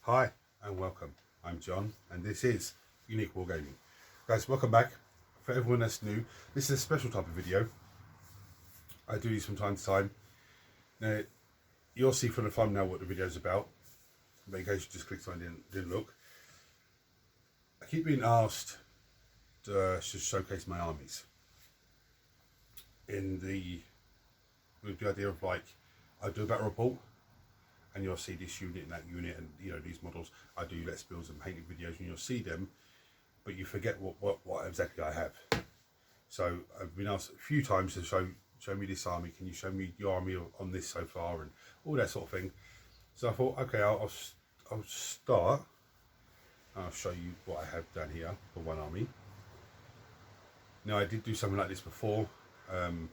Hi and welcome. I'm John and this is Unique Wargaming. Guys, welcome back. For everyone that's new, this is a special type of video. I do these from time to time. Now, you'll see from the thumbnail what the video is about, but in case you just clicked on it and didn't look. I keep being asked to showcase my armies. With the idea of like, I do a battle report, and you'll see this unit and that unit and these models. I do let's builds and painting videos and you'll see them, but you forget what exactly I have. So I've been asked a few times to show me this army. Can you show me your army on this so far and all that sort of thing. So I thought, okay, I'll start. I'll show you what I have down here for one army. Now I did do something like this before, and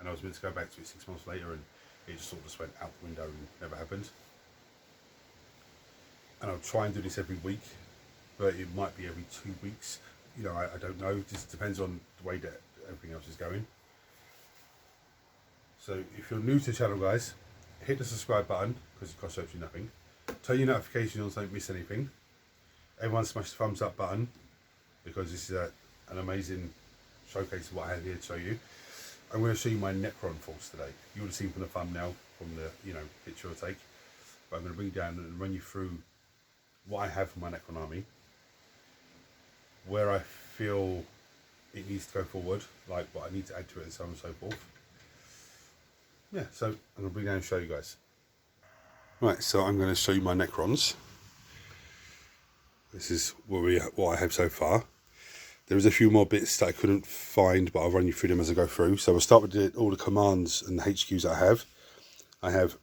I was meant to go back to it 6 months later, and it just sort of just went out the window and never happened. And I'll try and do this every week, but it might be every 2 weeks. I don't know. It just depends on the way that everything else is going. So if you're new to the channel, guys, hit the subscribe button because it costs absolutely nothing. Turn your notifications on so you don't miss anything. Everyone smash the thumbs up button because this is an amazing showcase of what I have here to show you. I'm going to show you my Necron force today. You would have seen from the thumbnail, from the picture I take. But I'm going to bring you down and run you through what I have for my Necron army, where I feel it needs to go forward, like what I need to add to it, and so on and so forth. Yeah, so I'm going to bring down and show you guys. Right, so I'm going to show you my Necrons. This is what I have so far. There's a few more bits that I couldn't find, but I'll run you through them as I go through. So we'll start with all the commands and the HQs that I have. I have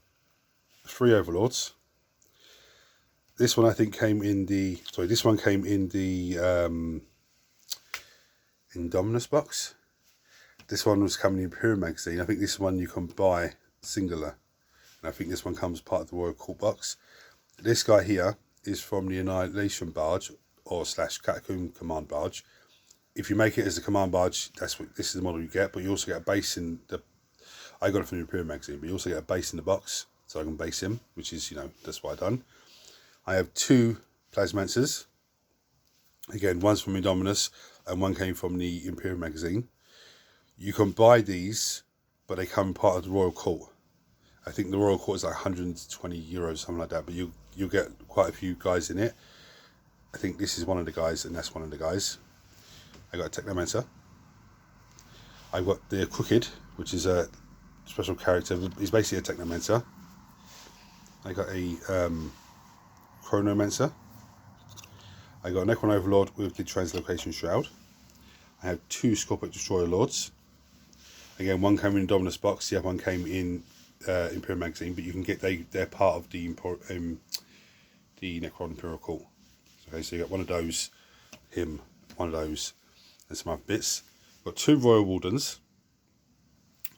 3 overlords. This one I think came in the, this one came in the Indominus box. This one was coming in the Imperial magazine. I think this one you can buy singular. And I think this one comes part of the Royal Court box. This guy here is from the Annihilation barge or / Catacomb command barge. If you make it as a command barge, this is the model you get, but you also get a base in the, I got it from the Imperial magazine, but you also get a base in the box, so I can base him, which is, that's what I've done. I have 2 Plasmancers. Again, one's from Indominus and one came from the Imperial magazine. You can buy these, but they come part of the Royal Court. I think the Royal Court is like 120 euros, something like that, but you'll get quite a few guys in it. I think this is one of the guys and that's one of the guys. I got a Technomancer. I've got the Crooked, which is a special character. He's basically a Technomancer. I got a Chronomancer. I got a Necron Overlord with the Translocation Shroud. I have 2 Scorpion Destroyer Lords. Again, one came in Dominus box, the other one came in Imperial magazine, but you can get they're part of the Necron Imperial Court. Okay, so you got one of those, him, one of those, and some other bits. Got 2 Royal Wardens.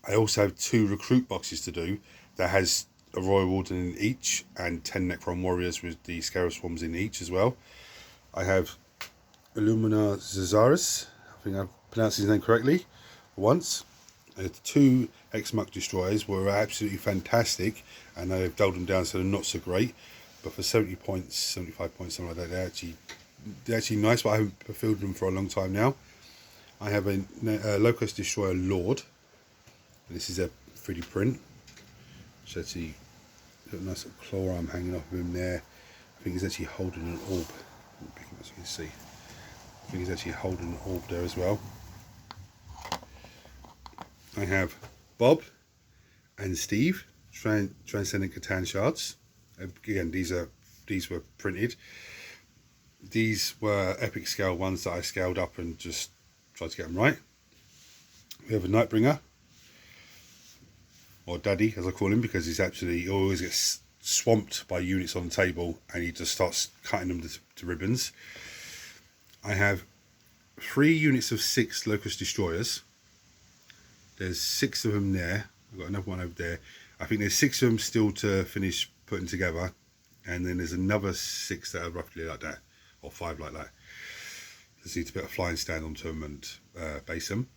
I also have 2 recruit boxes to do that has a Royal Warden in each and 10 Necron Warriors with the Scarab Swarms in each as well. I have Illumina Zezaris, I think I've pronounced his name correctly for once. The 2 Ex-Muck Destroyers were absolutely fantastic, and I've dulled them down so they're not so great. But for 70 points, 75 points, something like that, they're actually nice, but I haven't fulfilled them for a long time now. I have a Locust Destroyer Lord. This is a 3D print. So actually got a nice little claw arm hanging off of him there. I think he's actually holding an orb. Let me pick him up so you can see. I think he's actually holding an orb there as well. I have Bob and Steve, Transcendent Catan Shards. Again, these were printed. These were epic scale ones that I scaled up and just tried to get them right. We have a Nightbringer, or Daddy as I call him, because he always gets swamped by units on the table and he just starts cutting them to ribbons. I have 3 units of 6 Locust Destroyers. There's 6 of them there. I've got another one over there. I think there's 6 of them still to finish putting together, and then there's another 6 that are roughly like that, or 5 like that. Just need to put a flying stand onto them and base them.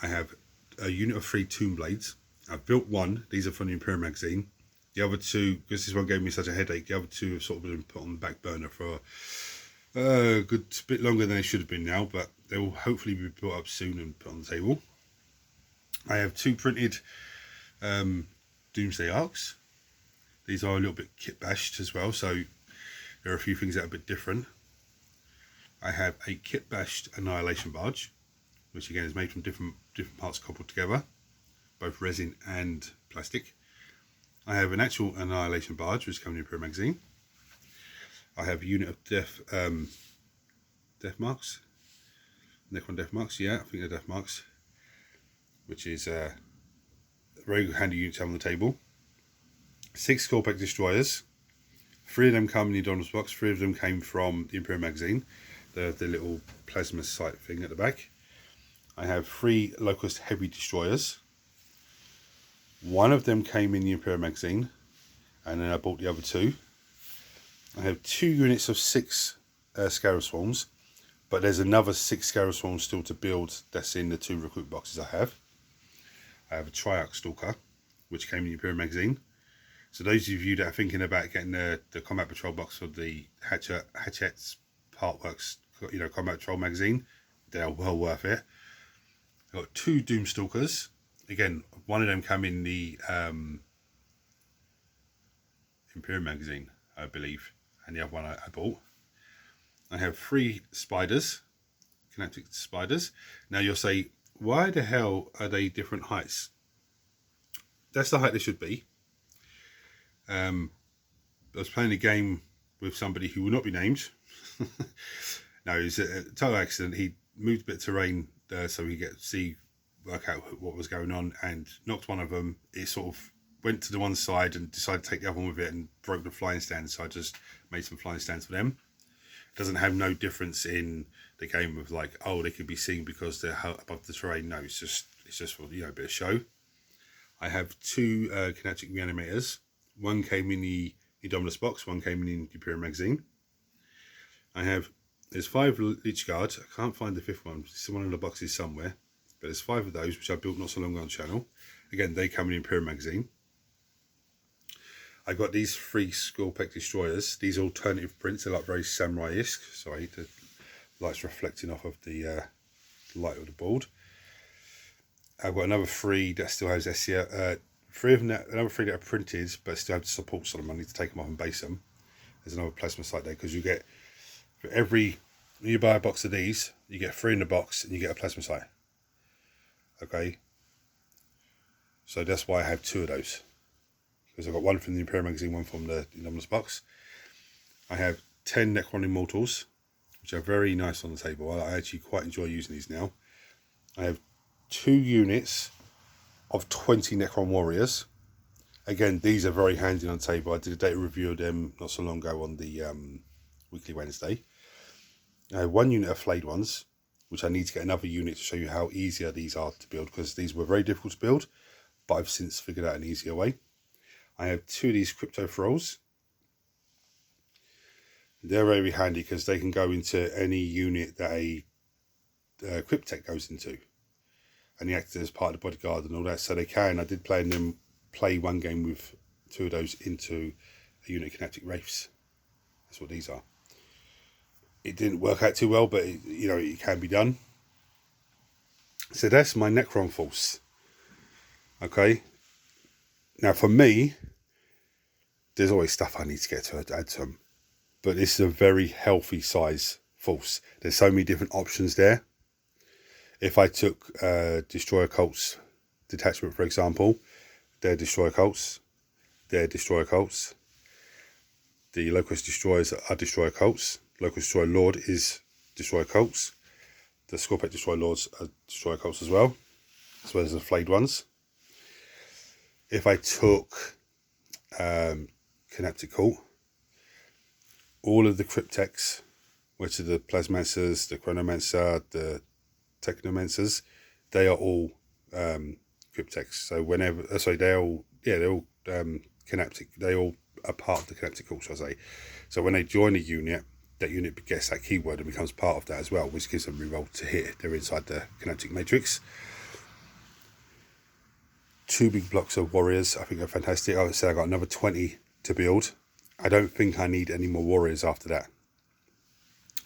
I have a unit of 3 Tomb Blades. I've built one. These are from the Imperial magazine. The other two, because this one gave me such a headache, the other two have sort of been put on the back burner for a good bit longer than they should have been now, but they will hopefully be brought up soon and put on the table. I have 2 printed Doomsday Arcs. These are a little bit kit bashed as well, so there are a few things that are a bit different. I have a kit bashed Annihilation Barge, which again is made from different parts cobbled together, both resin and plastic. I have an actual Annihilation Barge, which is coming in per magazine. I have a unit of Death Marks, Necron Death Marks, yeah, I think they're Death Marks, which is a very handy unit to have on the table. 6 Scorpion Destroyers. 3 of them come in the Donald's box, 3 of them came from the Imperial magazine. They have the little plasma sight thing at the back. I have 3 Locust Heavy Destroyers. 1 of them came in the Imperial magazine, and then I bought the other 2. I have 2 units of 6 Scarab Swarms, but there's another 6 Scarab Swarms still to build that's in the 2 recruit boxes I have. I have a Triarch Stalker, which came in the Imperial magazine. So those of you that are thinking about getting the Combat Patrol box for the Hatchet's Partworks, you know, Combat Patrol magazine, they're well worth it. I've got 2 Doomstalkers. Again, one of them came in the Imperial magazine, I believe, and the other one I bought. I have 3 Spiders, Kinetic Spiders. Now you'll say, why the hell are they different heights? That's the height they should be. I was playing a game with somebody who will not be named. No, it was a total accident. He moved a bit of terrain so he could work out what was going on, and knocked one of them. It sort of went to the one side and decided to take the other one with it and broke the flying stand. So I just made some flying stands for them. It doesn't have no difference in the game of like, oh, they could be seen because they're above the terrain. No, it's just for, you know, a bit of show. I have 2 Kinetic Reanimators. 1 came in the Indominus box, 1 came in the Imperial magazine. There's 5 Lich Guard. I can't find the 5th one. It's one in the boxes somewhere. But there's 5 of those, which I built not so long ago on the channel. Again, they come in the Imperial magazine. I got these 3 Scorpec Destroyers. These are alternative prints. They're like very samurai-esque. Sorry, the light's reflecting off of the light of the board. I've got another 3 that still has SCL. 3 of them, another 3 that are printed, but still have the supports on them. I need to take them off and base them. There's another plasma sight there, because you get, for when you buy a box of these, you get 3 in the box and you get a plasma sight. Okay, so that's why I have 2 of those, because I've got 1 from the Imperial magazine, 1 from the Indominus box. I have 10 Necron Immortals, which are very nice on the table. I actually quite enjoy using these now. I have 2 units of 20 Necron Warriors. Again, these are very handy on the table. I did a data review of them not so long ago on the Weekly Wednesday. I have 1 unit of Flayed Ones, which I need to get another unit to show you how easier these are to build, because these were very difficult to build, but I've since figured out an easier way. I have 2 of these Crypto Thralls. They're very handy because they can go into any unit that a Cryptek goes into, and they act as part of the bodyguard and all that, so they can. I did play one game with 2 of those into a unit of Kinetic Wraiths. That's what these are. It didn't work out too well, but it can be done. So that's my Necron force. Okay. Now for me, there's always stuff I need to get to add to them, but this is a very healthy size force. There's so many different options there. If I took Destroyer Cults detachment, for example, they're Destroyer Cults. They're Destroyer Cults. The Locust Destroyers are Destroyer Cults. Locust Destroyer Lord is Destroyer Cults. The Scorpec Destroyer Lords are Destroyer Cults as well as the Flayed Ones. If I took Kinetic Cult, all of the Crypteks, which are the Plasmancers, the Chronomancer, the Technomancers, they are all Crypteks. So they're all Kinetic. They all are part of the Kinetic Cult, shall I say. So when they join a unit, that unit gets that keyword and becomes part of that as well, which gives them reroll to hit. They're inside the Kinetic Matrix. 2 big blocks of warriors. I think they're fantastic. I would say I got another 20 to build. I don't think I need any more warriors after that.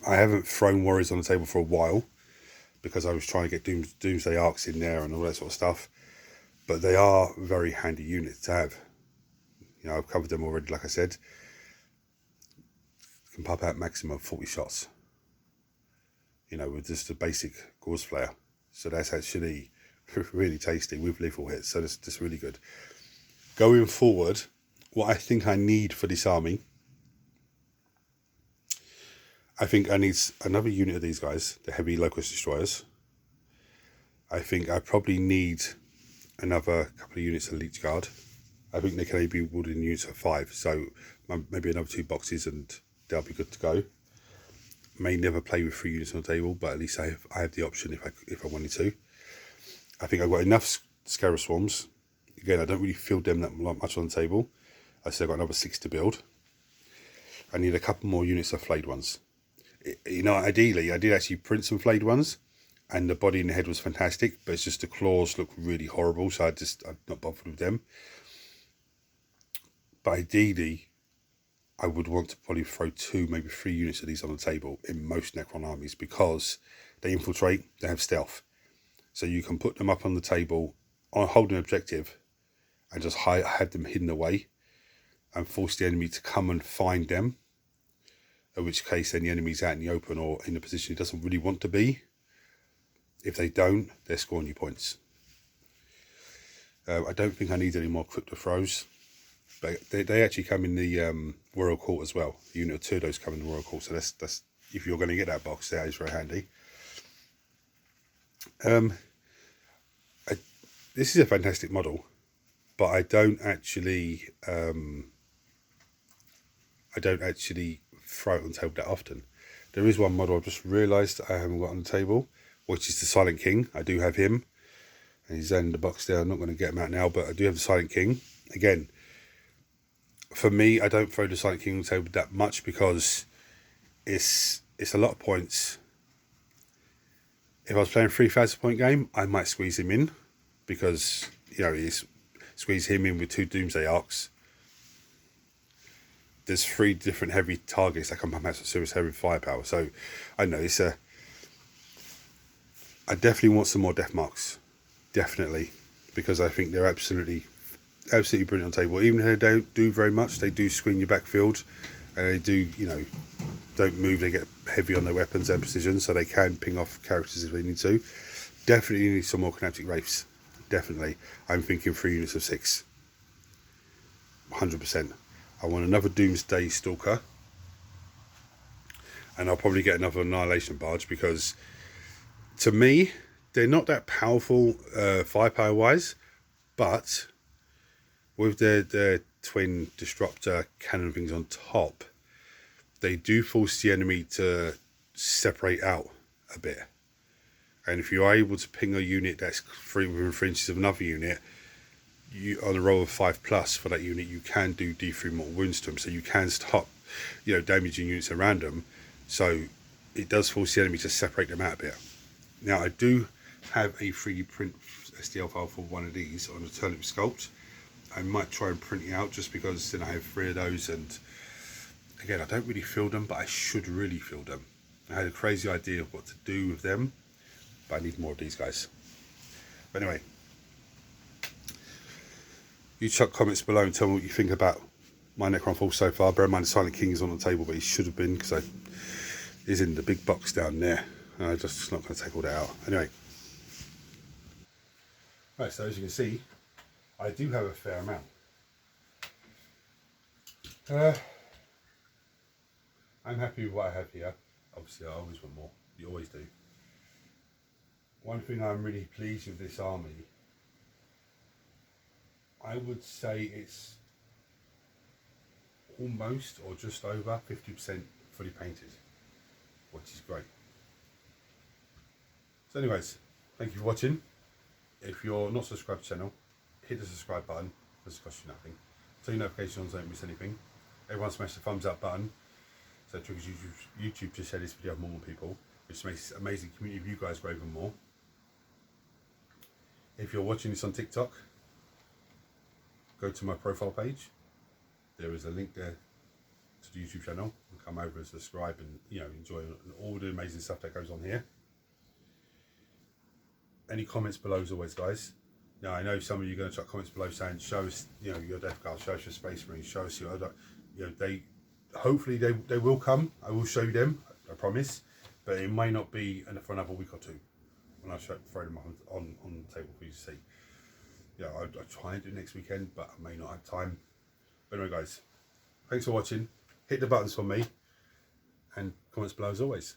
I haven't thrown warriors on the table for a while because I was trying to get Doomsday Arcs in there and all that sort of stuff. But they are very handy units to have. You know, I've covered them already, like I said. Can pop out maximum of 40 shots. You know, with just a basic Gauze Flare. So that's actually really tasty with lethal hits. So that's really good. Going forward, what I think I need for this army, I think I need another unit of these guys, the heavy Locust Destroyers. I think I probably need another couple of units of Leech Guard. I think they can only be wielded in units of 5, so maybe another 2 boxes and they'll be good to go. May never play with 3 units on the table, but at least I have the option if I wanted to. I think I've got enough Scarab Swarms. Again, I don't really field them that much on the table. I said I've got another 6 to build. I need a couple more units of Flayed Ones. You know, ideally, I did actually print some Flayed Ones, and the body and the head was fantastic, but it's just the claws look really horrible, so I'm not bothered with them. But ideally, I would want to probably throw 2, maybe 3 units of these on the table in most Necron armies, because they infiltrate, they have stealth. So you can put them up on the table, hold an objective, and just have them hidden away, and force the enemy to come and find them. In which case, then the enemy's out in the open or in a position he doesn't really want to be. If they don't, they're scoring you points. I don't think I need any more Crypto Throws. But they actually come in the Royal Court as well. A unit of 2 of those come in the Royal Court. So that's if you're going to get that box, that is very handy. This is a fantastic model, but I don't actually throw it on the table that often. There is one model I've just realised I haven't got on the table, which is the Silent King. I do have him, and he's in the box there. I'm not going to get him out now, but I do have the Silent King. Again, for me, I don't throw the Silent King on the table that much because it's a lot of points. If I was playing a 3,000 point game, I might squeeze him in because, you know, squeeze him in with 2 Doomsday Arcs. There's 3 different heavy targets that can pump out some serious heavy firepower. So I know I definitely want some more death marks, definitely, because I think they're absolutely brilliant on the table. Even if they don't do very much, they do screen your backfield, and they do, you know, don't move. They get heavy on their weapons and precision, so they can ping off characters if they need to. Definitely need some more Kinetic Wraiths. Definitely, I'm thinking 3 units of 6. 100%. I want another Doomsday Stalker, and I'll probably get another Annihilation Barge because, to me, they're not that powerful firepower wise, but with their twin disruptor cannon things on top, they do force the enemy to separate out a bit. And if you are able to ping a unit that's within 3 inches of another unit, you on a roll of 5+ for that unit, you can do D3 mortal wounds to them, so you can stop, you know, damaging units around them. So it does force the enemy to separate them out a bit. Now I do have a 3D print STL file for one of these on a turnip sculpt. I might try and print it out just because then I have 3 of those, and again, I don't really field them, but I should really field them. I had a crazy idea of what to do with them, but I need more of these guys. But anyway, you chuck comments below and tell me what you think about my Necron Force so far. Bear in mind the Silent King is on the table, but he should have been because he's in the big box down there. And I'm just not going to take all that out. Anyway. Right, so as you can see, I do have a fair amount. I'm happy with what I have here. Obviously, I always want more. You always do. One thing I'm really pleased with this army, I would say it's almost or just over 50% fully painted, which is great. So anyways, thank you for watching. If you're not subscribed to the channel, hit the subscribe button. It doesn't cost you nothing. Turn your notifications on so you don't miss anything. Everyone smash the thumbs up button so it triggers YouTube to share this video with more people, which makes this amazing community of you guys grow even more. If you're watching this on TikTok, go to my profile page. There is a link there to the YouTube channel. Come over and subscribe, and enjoy all the amazing stuff that goes on here. Any comments below as always, guys. Now I know some of you are going to chuck comments below saying, show us your Death Guard, show us your Space Marines, show us your other, they hopefully they will come. I will show you them, I promise, but it may not be for another week or two when I throw them on the table for you to see. I'll try and do it next weekend, but I may not have time. But anyway, guys, thanks for watching. Hit the buttons for me, and comments below as always.